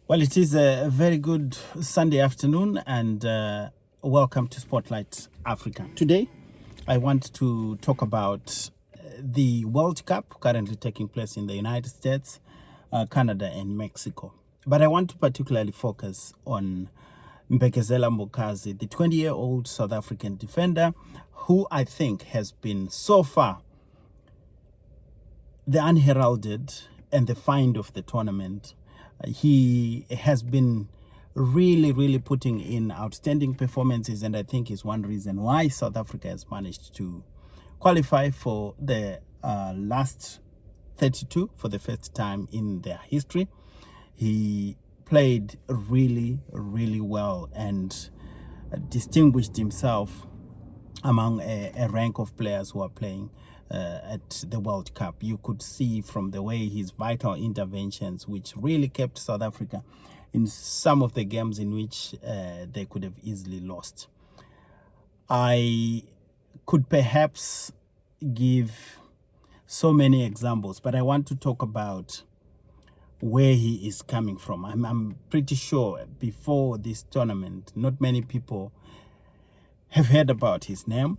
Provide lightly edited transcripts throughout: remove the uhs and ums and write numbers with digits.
Well, it is a very good Sunday afternoon, and welcome to Spotlight Africa. Today, I want to talk about the World Cup currently taking place in the United States, Canada, and Mexico. But I want to particularly focus on Mbekezeli Mbokazi, the 20-year-old South African defender, who I think has been so far the unheralded and the find of the tournament. He has been really putting in outstanding performances, and I think is one reason why South Africa has managed to qualify for the last 32 for the first time in their history. He played really well and distinguished himself among a rank of players who are playing at the World Cup. You could see from the way his vital interventions, which really kept South Africa in some of the games in which they could have easily lost. I could perhaps give so many examples, but I want to talk about where he is coming from. I'm pretty sure before this tournament, not many people have heard about his name.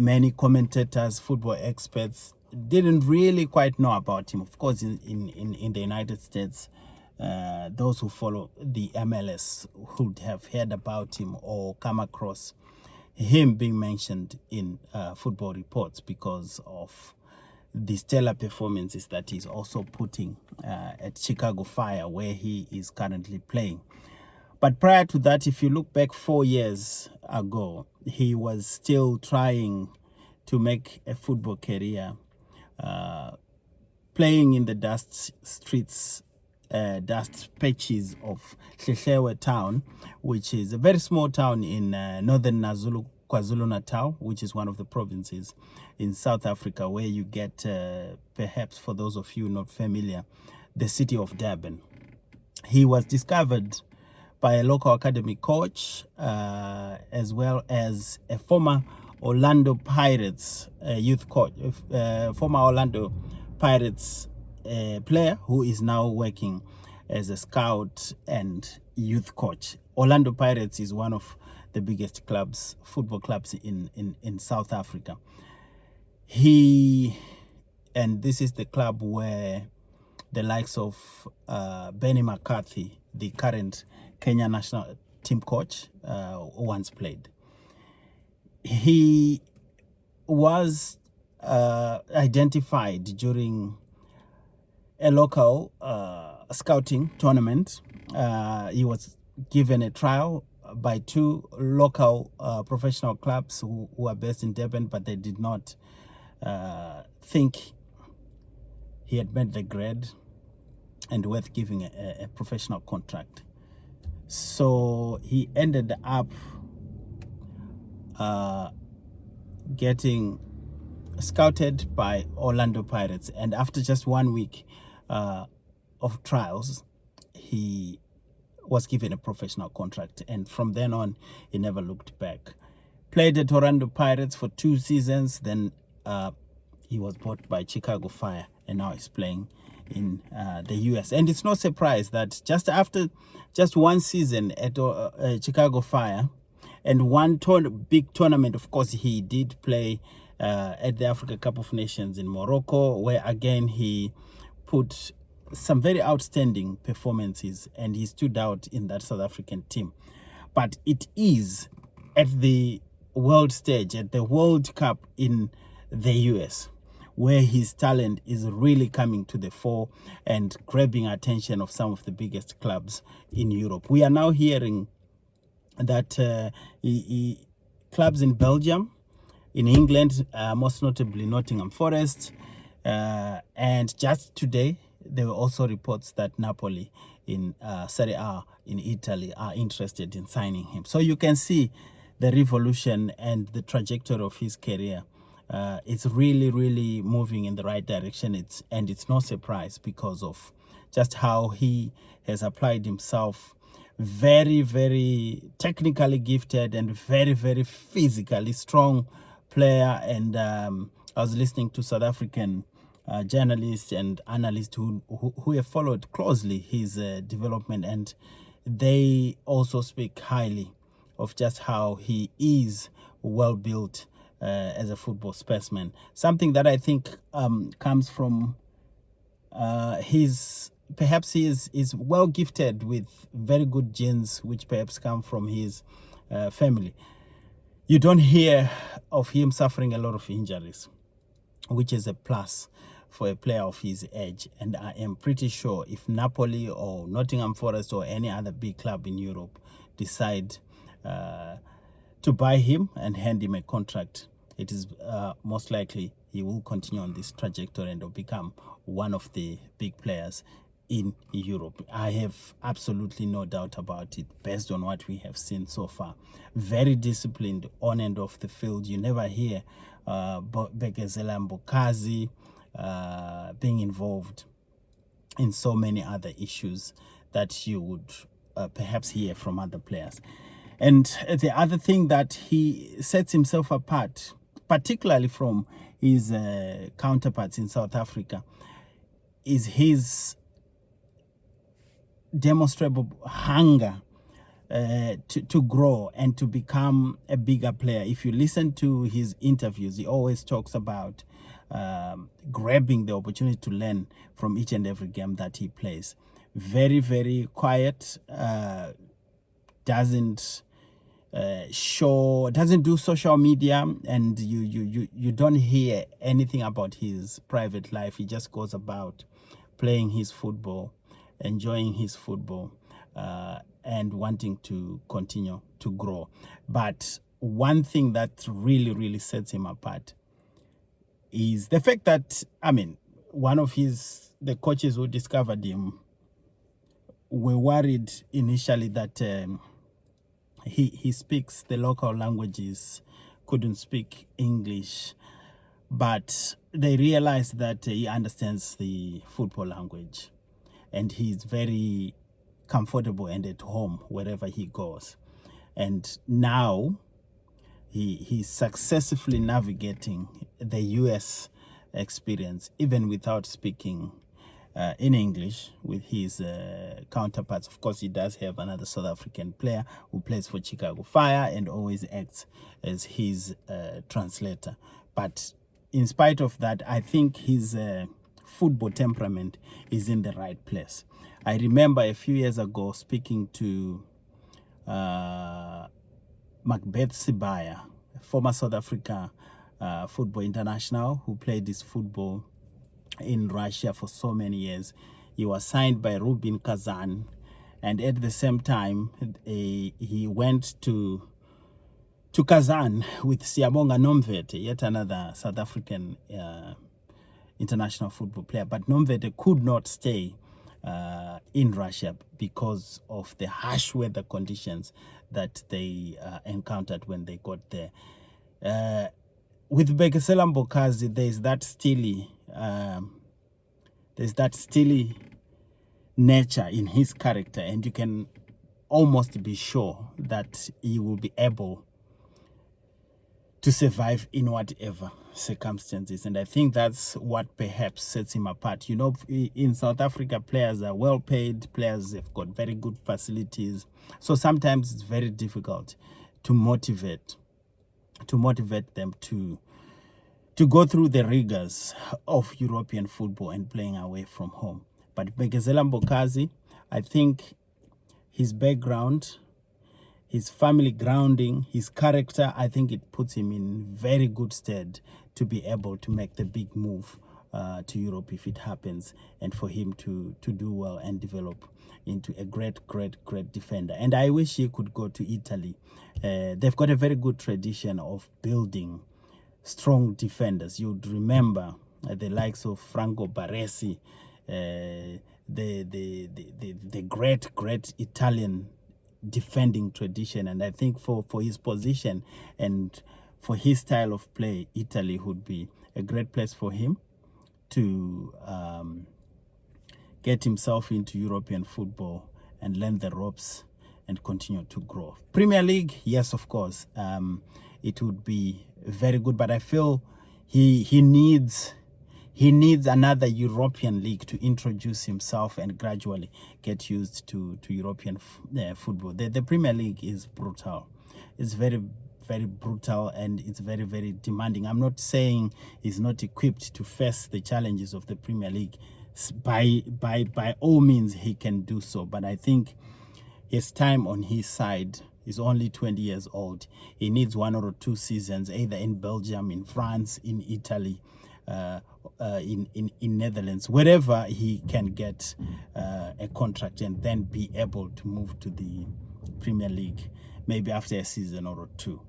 Many commentators, football experts didn't really quite know about him. Of course, in the United States, those who follow the MLS would have heard about him or come across him being mentioned in football reports because of the stellar performances that he's also putting at Chicago Fire, where he is currently playing. But prior to that, if you look back 4 years ago, he was still trying to make a football career, playing in the dust patches of Hlehlewe town, which is a very small town in northern Kwazulu Natal, which is one of the provinces in South Africa, where you get, perhaps for those of you not familiar, the city of Durban. He was discovered by a local academy coach, as well as a former Orlando Pirates youth coach, former Orlando Pirates player who is now working as a scout and youth coach. Orlando Pirates is one of the biggest clubs, football clubs in South Africa. And this is the club where the likes of Benny McCarthy, the current Kenya national team coach, once played. He was identified during a local scouting tournament. He was given a trial by two local professional clubs who are based in Durban, but they did not think he had met the grade and worth giving a professional contract. So he ended up getting scouted by Orlando Pirates, and after just 1 week of trials, he was given a professional contract, and from then on he never looked back. Played at Orlando Pirates for 2 seasons, then he was bought by Chicago Fire, and now he's playing in the US. And it's no surprise that just after just 1 season at Chicago Fire and one big tournament, of course, he did play at the Africa Cup of Nations in Morocco, where again he put some very outstanding performances and he stood out in that South African team. But it is at the world stage, at the World Cup in the US, where his talent is really coming to the fore and grabbing attention of some of the biggest clubs in Europe. We are now hearing that clubs in Belgium, in England, most notably Nottingham Forest, and just today there were also reports that Napoli in Serie A in Italy are interested in signing him. So you can see the revolution and the trajectory of his career. It's really moving in the right direction. It's no surprise because of just how he has applied himself. Very technically gifted and very physically strong player. And I was listening to South African journalists and analysts who have followed closely his development, and they also speak highly of just how he is well built as a football specimen. Something that I think comes from perhaps he is well gifted with very good genes, which perhaps come from his family. You don't hear of him suffering a lot of injuries, which is a plus for a player of his age. And I am pretty sure if Napoli or Nottingham Forest or any other big club in Europe decide to buy him and hand him a contract, it is most likely he will continue on this trajectory and will become one of the big players in Europe. I have absolutely no doubt about it based on what we have seen so far. Very disciplined on and off the field. You never hear Mbekezeli Mbokazi being involved in so many other issues that you would perhaps hear from other players. And the other thing that he sets himself apart, particularly from his counterparts in South Africa, is his demonstrable hunger to grow and to become a bigger player. If you listen to his interviews, he always talks about grabbing the opportunity to learn from each and every game that he plays. Very, very quiet, doesn't do social media, and you don't hear anything about his private life. He just goes about playing his football, enjoying his football, and wanting to continue to grow. But one thing that really sets him apart is the fact that, I mean, one of the coaches who discovered him were worried initially that he speaks the local languages, couldn't speak English, but they realized that he understands the football language and he's very comfortable and at home wherever he goes. And now he's successfully navigating the US experience, even without speaking in English with his counterparts. Of course, he does have another South African player who plays for Chicago Fire and always acts as his translator. But in spite of that, I think his football temperament is in the right place. I remember a few years ago speaking to Mbekezeli Mbokazi, former South Africa football international who played this football in Russia for so many years. He was signed by Rubin Kazan, and at the same time he went to Kazan with Siyabonga Nomvete, yet another South African international football player. But Nomvete could not stay in Russia because of the harsh weather conditions that they encountered when they got there. With Mbekezeli Mbokazi, there's that steely nature in his character, and you can almost be sure that he will be able to survive in whatever circumstances. And I think that's what perhaps sets him apart. You know, in South Africa, players are well paid, players have got very good facilities, so sometimes it's very difficult to motivate them to go through the rigors of European football and playing away from home. But Mbekezeli Mbokazi, I think his background, his family grounding, his character, I think it puts him in very good stead to be able to make the big move to Europe if it happens, and for him to do well and develop into a great defender. And I wish he could go to Italy. They've got a very good tradition of building strong defenders. You'd remember the likes of Franco Baresi, the great Italian defending tradition. And I think for his position and for his style of play, Italy would be a great place for him to get himself into European football and learn the ropes and continue to grow. Premier League, yes, of course, it would be very good, but I feel he needs He needs another European league to introduce himself and gradually get used to European football. The Premier League is brutal. It's very, very brutal, and it's very, very demanding. I'm not saying he's not equipped to face the challenges of the Premier League. By all means, he can do so. But I think his time on his side is only 20 years old. He needs 1 or 2 seasons, either in Belgium, in France, in Italy, in Netherlands, wherever he can get a contract and then be able to move to the Premier League, maybe after a season or 2.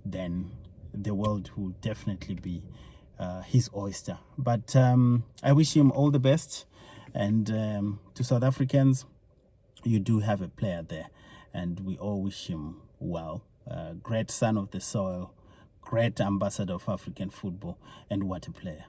Then the world will definitely be his oyster. But I wish him all the best. And to South Africans, you do have a player there, and we all wish him well. Great son of the soil, great ambassador of African football, and what a player.